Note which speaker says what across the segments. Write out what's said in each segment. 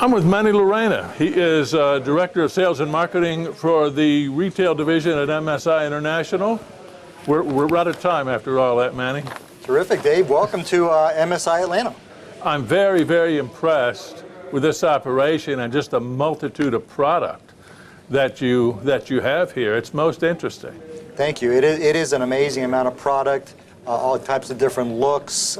Speaker 1: I'm with Manny Llerena. He is Director of Sales and Marketing for the retail division at MSI International. We're out of time after all that, Manny.
Speaker 2: Terrific, Dave. Welcome to MSI Atlanta.
Speaker 1: I'm very, very impressed with this operation and just the multitude of product that you have here. It's most interesting.
Speaker 2: Thank you. It is an amazing amount of product, all types of different looks,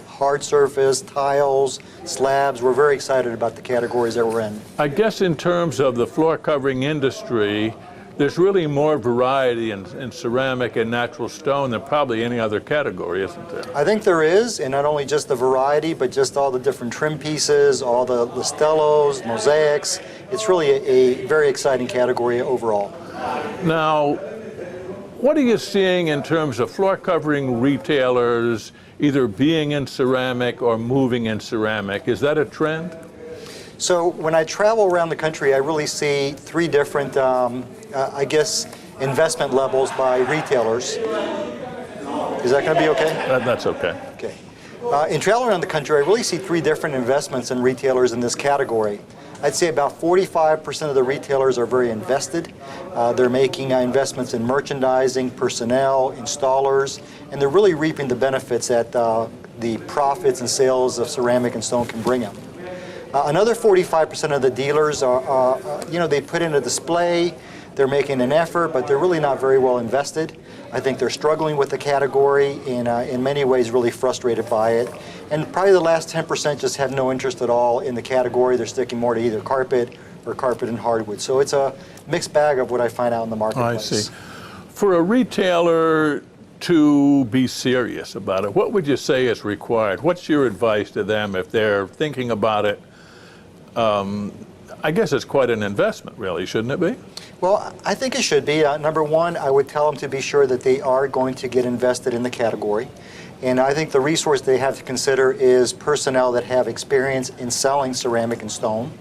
Speaker 2: hard surface, tiles, slabs. We're very excited about the categories that we're in. I
Speaker 1: guess in terms of the floor covering industry, there's really more variety in ceramic and natural stone than probably any other category, isn't there?
Speaker 2: I think there is, and not only just the variety, but just all the different trim pieces, all the stellos, mosaics. It's really a very exciting category overall.
Speaker 1: Now, what are you seeing in terms of floor covering retailers either being in ceramic or moving in ceramic? Is that a trend?
Speaker 2: So when I travel around the country, I really see three different, I guess, investment levels by retailers. Is that going to be okay?
Speaker 1: That's okay.
Speaker 2: Okay. In traveling around the country, I really see three different investments in retailers in this category. I'd say about 45% of the retailers are very invested. They're making investments in merchandising, personnel, installers, and they're really reaping the benefits that the profits and sales of ceramic and stone can bring them. Another 45% of the dealers are, they put in a display, they're making an effort, but they're really not very well invested. I think they're struggling with the category and in many ways really frustrated by it. And probably the last 10% just have no interest at all in the category. They're sticking more to either carpet or carpet and hardwood. So it's a mixed bag of what I find out in the marketplace.
Speaker 1: I see. For a retailer to be serious about it, what would you say is required? What's your advice to them if they're thinking about it? I guess it's quite an investment, really, shouldn't it be?
Speaker 2: Well, I think it should be. Number one, I would tell them to be sure that they are going to get invested in the category. And I think the resource they have to consider is personnel that have experience in selling ceramic and stone,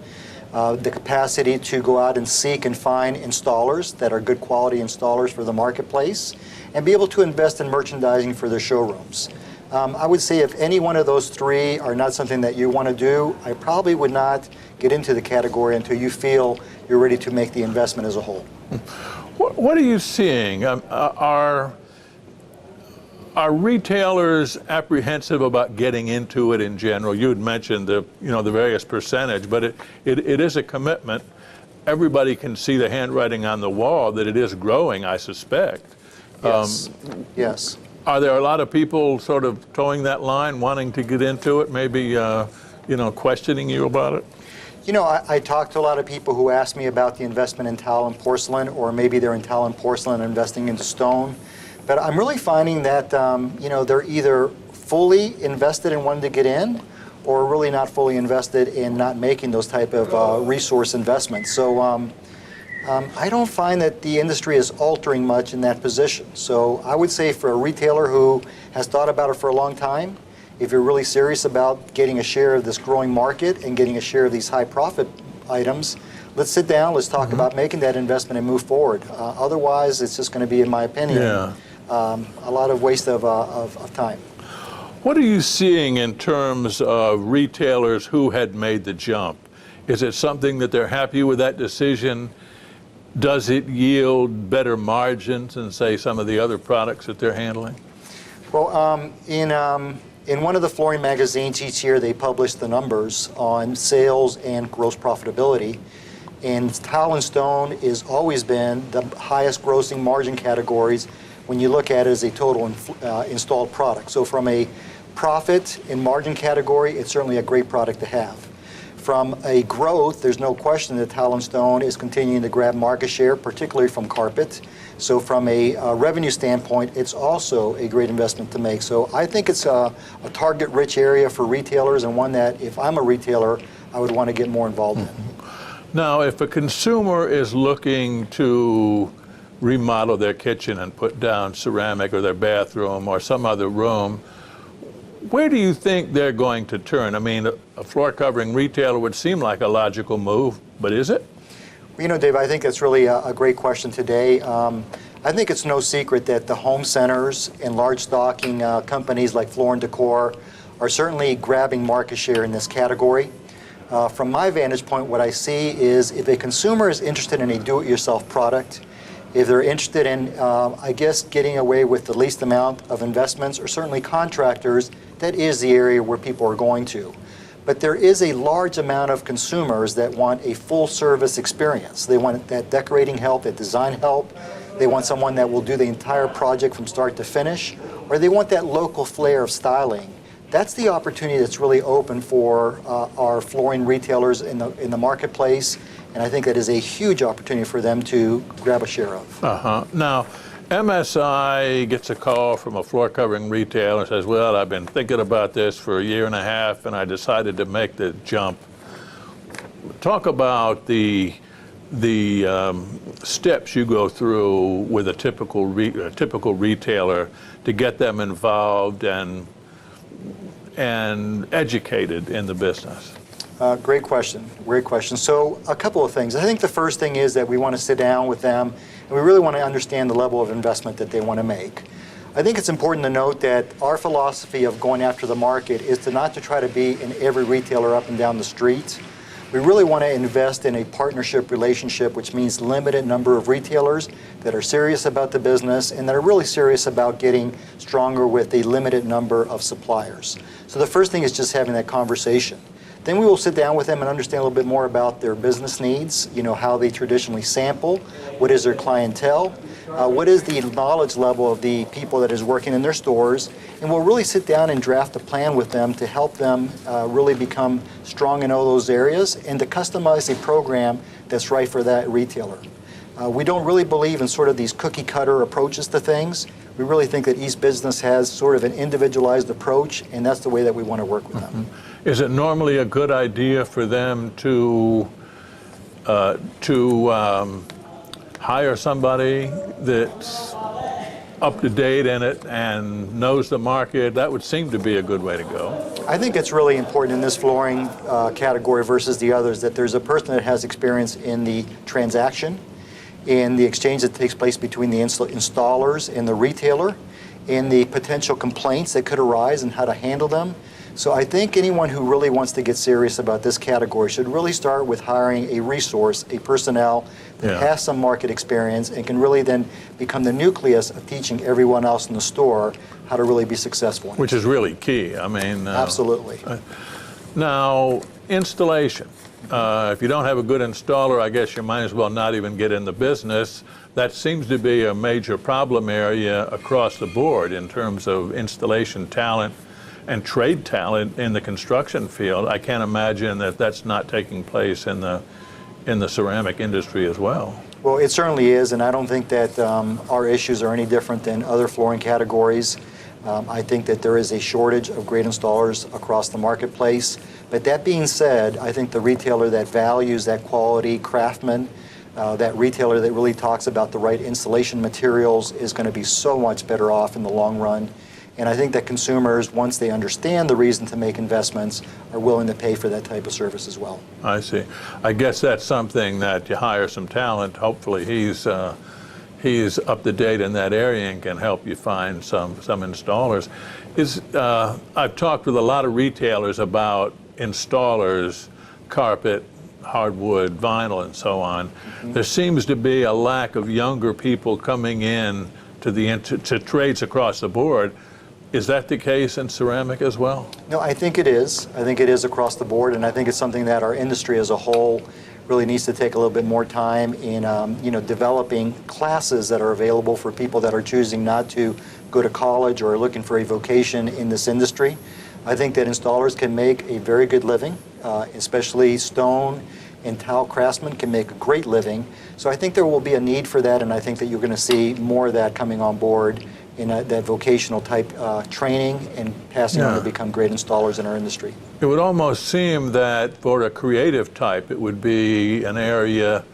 Speaker 2: the capacity to go out and seek and find installers that are good quality installers for the marketplace, and be able to invest in merchandising for their showrooms. I would say if any one of those three are not something that you want to do, I probably would not get into the category until you feel you're ready to make the investment as a whole.
Speaker 1: What are you seeing? Are retailers apprehensive about getting into it in general? You had mentioned the various percentage, but it is a commitment. Everybody can see the handwriting on the wall that it is growing, I suspect.
Speaker 2: Yes. Yes.
Speaker 1: Are there a lot of people sort of towing that line, wanting to get into it, maybe questioning you about it?
Speaker 2: I talk to a lot of people who ask me about the investment in tile and porcelain, or maybe they're in tile and porcelain investing into stone. But I'm really finding that, they're either fully invested in wanting to get in, or really not fully invested in not making those type of resource investments. So I don't find that the industry is altering much in that position. So I would say for a retailer who has thought about it for a long time, if you're really serious about getting a share of this growing market and getting a share of these high profit items, let's sit down, let's talk about making that investment and move forward. Otherwise, it's just going to be, in my opinion, a lot of waste of time.
Speaker 1: What are you seeing in terms of retailers who had made the jump? Is it something that they're happy with that decision? Does it yield better margins than, say, some of the other products that they're handling?
Speaker 2: Well, in one of the flooring magazines each year, they publish the numbers on sales and gross profitability. And tile and stone has always been the highest grossing margin categories when you look at it as a total installed product. So from a profit and margin category, it's certainly a great product to have. From a growth, there's no question that tile and stone is continuing to grab market share, particularly from carpet. So from a revenue standpoint, it's also a great investment to make. So I think it's a target-rich area for retailers, and one that, if I'm a retailer, I would want to get more involved in.
Speaker 1: Now, if a consumer is looking to remodel their kitchen and put down ceramic, or their bathroom, or some other room, where do you think they're going to turn? I mean, a floor covering retailer would seem like a logical move, but is it?
Speaker 2: Well, Dave, I think that's really a great question today. I think it's no secret that the home centers and large stocking companies like Floor & Decor are certainly grabbing market share in this category. From my vantage point, what I see is if a consumer is interested in a do-it-yourself product, if they're interested in, I guess, getting away with the least amount of investments, or certainly contractors, that is the area where people are going to. But there is a large amount of consumers that want a full-service experience. They want that decorating help, that design help. They want someone that will do the entire project from start to finish, or they want that local flair of styling. That's the opportunity that's really open for our flooring retailers in the marketplace, and I think that is a huge opportunity for them to grab a share of.
Speaker 1: Now, MSI gets a call from a floor covering retailer and says, well, I've been thinking about this for a year and a half and I decided to make the jump. Talk about the steps you go through with a typical retailer to get them involved and educated in the business.
Speaker 2: Great question. Great question. So a couple of things. I think the first thing is that we want to sit down with them and we really want to understand the level of investment that they want to make. I think it's important to note that our philosophy of going after the market is not to try to be in every retailer up and down the street. We really want to invest in a partnership relationship, which means limited number of retailers that are serious about the business and that are really serious about getting stronger with a limited number of suppliers. So the first thing is just having that conversation. Then we will sit down with them and understand a little bit more about their business needs, how they traditionally sample, what is their clientele, what is the knowledge level of the people that is working in their stores, and we'll really sit down and draft a plan with them to help them really become strong in all those areas and to customize a program that's right for that retailer. We don't really believe in sort of these cookie cutter approaches to things. We really think that each business has sort of an individualized approach, and that's the way that we want to work with them.
Speaker 1: Is it normally a good idea for them to hire somebody that's up to date in it and knows the market? That would seem to be a good way to go.
Speaker 2: I think it's really important in this flooring category versus the others that there's a person that has experience in the transaction, in the exchange that takes place between the installers and the retailer, in the potential complaints that could arise and how to handle them. So I think anyone who really wants to get serious about this category should really start with hiring a resource, a personnel that has some market experience and can really then become the nucleus of teaching everyone else in the store how to really be successful.
Speaker 1: Which is really key. I mean,
Speaker 2: absolutely.
Speaker 1: Now, installation. If you don't have a good installer, I guess you might as well not even get in the business. That seems to be a major problem area across the board in terms of installation talent and trade talent in the construction field. I can't imagine that that's not taking place in the ceramic industry as well.
Speaker 2: Well, it certainly is, and I don't think that our issues are any different than other flooring categories. I think that there is a shortage of great installers across the marketplace. But that being said, I think the retailer that values that quality craftsman, that retailer that really talks about the right installation materials is going to be so much better off in the long run. And I think that consumers, once they understand the reason to make investments, are willing to pay for that type of service as well.
Speaker 1: I see. I guess that's something that you hire some talent. Hopefully he's up to date in that area and can help you find some installers. I've talked with a lot of retailers about installers, carpet, hardwood, vinyl, and so on. There seems to be a lack of younger people coming in to trades across the board. Is that the case in ceramic as well?
Speaker 2: No, I think it is. I think it is across the board, and I think it's something that our industry as a whole really needs to take a little bit more time in developing classes that are available for people that are choosing not to go to college or are looking for a vocation in this industry. I think that installers can make a very good living, especially stone and tile craftsmen can make a great living. So I think there will be a need for that, and I think that you're going to see more of that coming on board in that vocational type training and passing on to become great installers in our industry.
Speaker 1: It would almost seem that for a creative type, it would be an area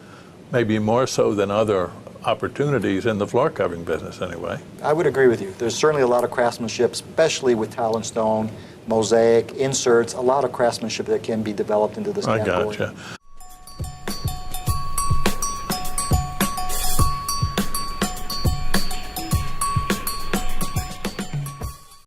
Speaker 1: maybe more so than other opportunities in the floor covering business anyway.
Speaker 2: I would agree with you. There's certainly a lot of craftsmanship, especially with tile and stone, mosaic, inserts, a lot of craftsmanship that can be developed into this category.
Speaker 1: I gotcha.